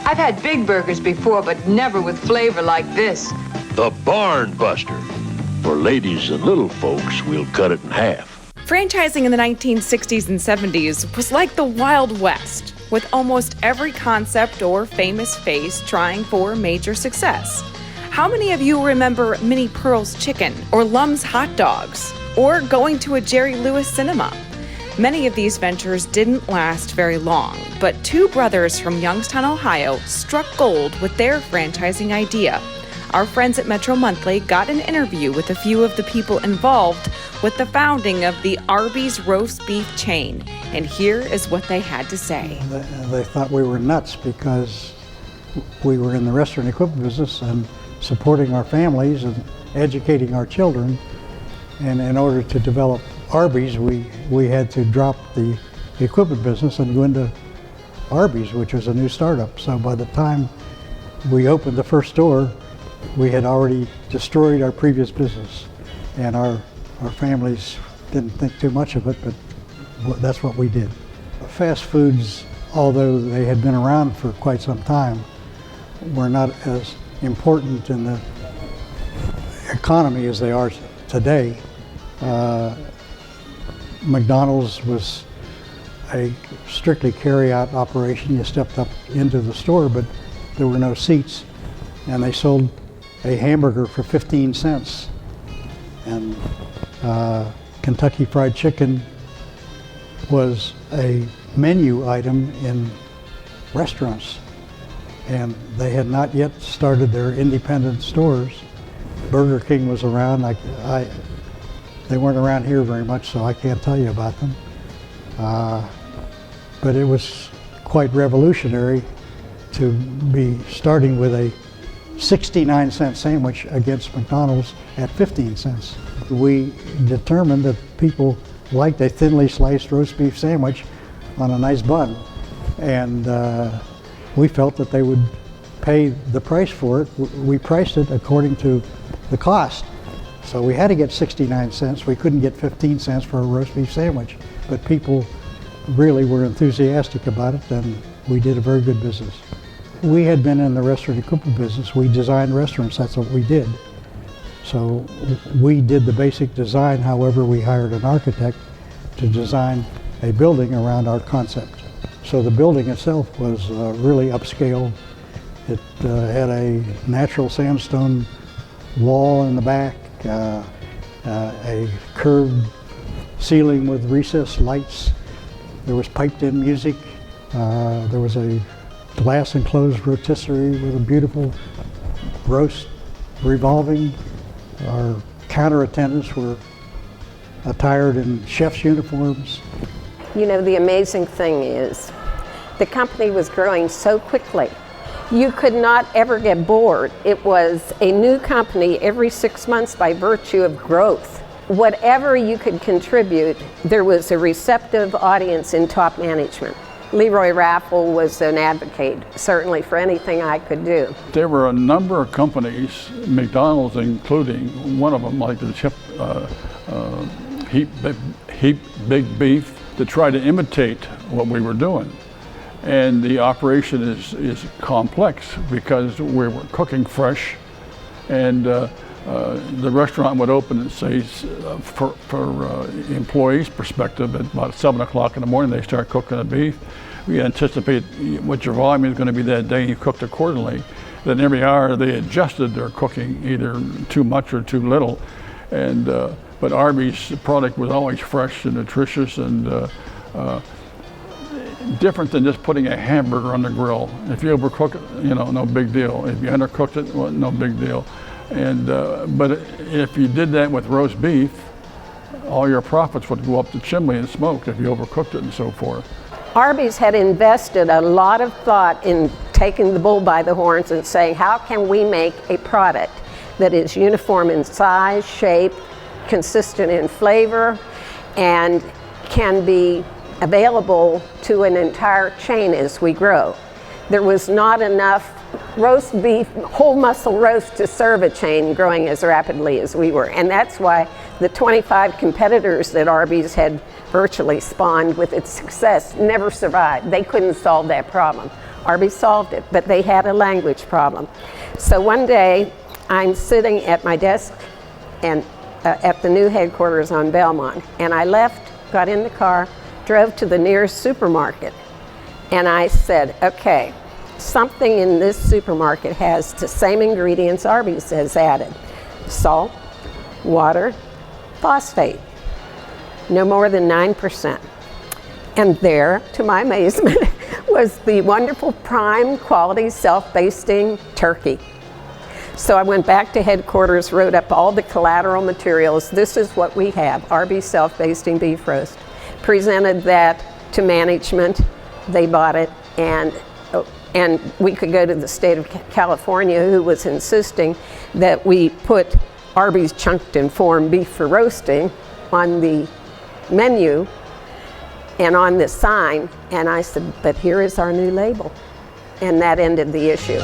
I've had big burgers before, but never with flavor like this. The Barn Buster. For ladies and little folks, we'll cut it in half. Franchising in the 1960s and 70s was like the Wild West, with almost every concept or famous face trying for major success. How many of you remember Minnie Pearl's Chicken or Lum's Hot Dogs or going to a Jerry Lewis cinema? Many of these ventures didn't last very long, but two brothers from Youngstown, Ohio struck gold with their franchising idea. Our friends at Metro Monthly got an interview with a few of the people involved with the founding of the Arby's roast beef chain, and here is what they had to say. They thought we were nuts because we were in the restaurant equipment business and supporting our families and educating our children, and in order to develop Arby's, we had to drop the equipment business and go into Arby's, which was a new startup. So by the time we opened the first store, we had already destroyed our previous business, and our families didn't think too much of it, but that's what we did. Fast foods, although they had been around for quite some time, were not as important in the economy as they are today. McDonald's was a strictly carry-out operation. You stepped up into the store, but there were no seats, and they sold a hamburger for 15 cents. And Kentucky Fried Chicken was a menu item in restaurants, and they had not yet started their independent stores. Burger King was around. They weren't around here very much, so I can't tell you about them. But it was quite revolutionary to be starting with a 69-cent sandwich against McDonald's at 15 cents. We determined that people liked a thinly sliced roast beef sandwich on a nice bun, and we felt that they would pay the price for it. We priced it according to the cost. So we had to get 69 cents. We couldn't get 15 cents for a roast beef sandwich, but people really were enthusiastic about it, and we did a very good business. We had been in the restaurant equipment business. We designed restaurants, that's what we did. So we did the basic design, however, we hired an architect to design a building around our concept. So the building itself was really upscale. It had a natural sandstone wall in the back, a curved ceiling with recessed lights. There was piped-in music. There was a glass enclosed rotisserie with a beautiful roast revolving. Our counter attendants were attired in chef's uniforms. You know, the amazing thing is the company was growing so quickly. You could not ever get bored. It was a new company every 6 months by virtue of growth. Whatever you could contribute, there was a receptive audience in top management. Leroy Raffel was an advocate, certainly, for anything I could do. There were a number of companies, McDonald's including one of them, like the chip heap big beef, to try to imitate what we were doing. And the operation is complex because we were cooking fresh, and the restaurant would open and say, for employees' perspective, at about 7 o'clock in the morning they start cooking the beef. We anticipate what your volume is going to be that day, and you cooked accordingly. Then every hour they adjusted their cooking, either too much or too little. And but Arby's product was always fresh and nutritious, and different than just putting a hamburger on the grill. If you overcook it, you know, no big deal. If you undercooked it, well, no big deal. And but if you did that with roast beef, all your profits would go up the chimney and smoke if you overcooked it and so forth. Arby's had invested a lot of thought in taking the bull by the horns and saying, how can we make a product that is uniform in size, shape, consistent in flavor, and can be available to an entire chain as we grow. There was not enough roast beef, whole muscle roast to serve a chain growing as rapidly as we were. And that's why the 25 competitors that Arby's had virtually spawned with its success never survived. They couldn't solve that problem. Arby solved it, but they had a language problem. So one day, I'm sitting at my desk and at the new headquarters on Belmont, and I left, got in the car, drove to the nearest supermarket, and I said, okay, something in this supermarket has the same ingredients Arby's has added: salt, water, phosphate, no more than 9%. And there, to my amazement, was the wonderful prime quality self-basting turkey. So I went back to headquarters, wrote up all the collateral materials. This is what we have, Arby self-basting beef roast. Presented that to management, they bought it, and we could go to the state of California, who was insisting that we put Arby's chunked and formed beef for roasting on the menu and on the sign. And I said, but here is our new label. And that ended the issue.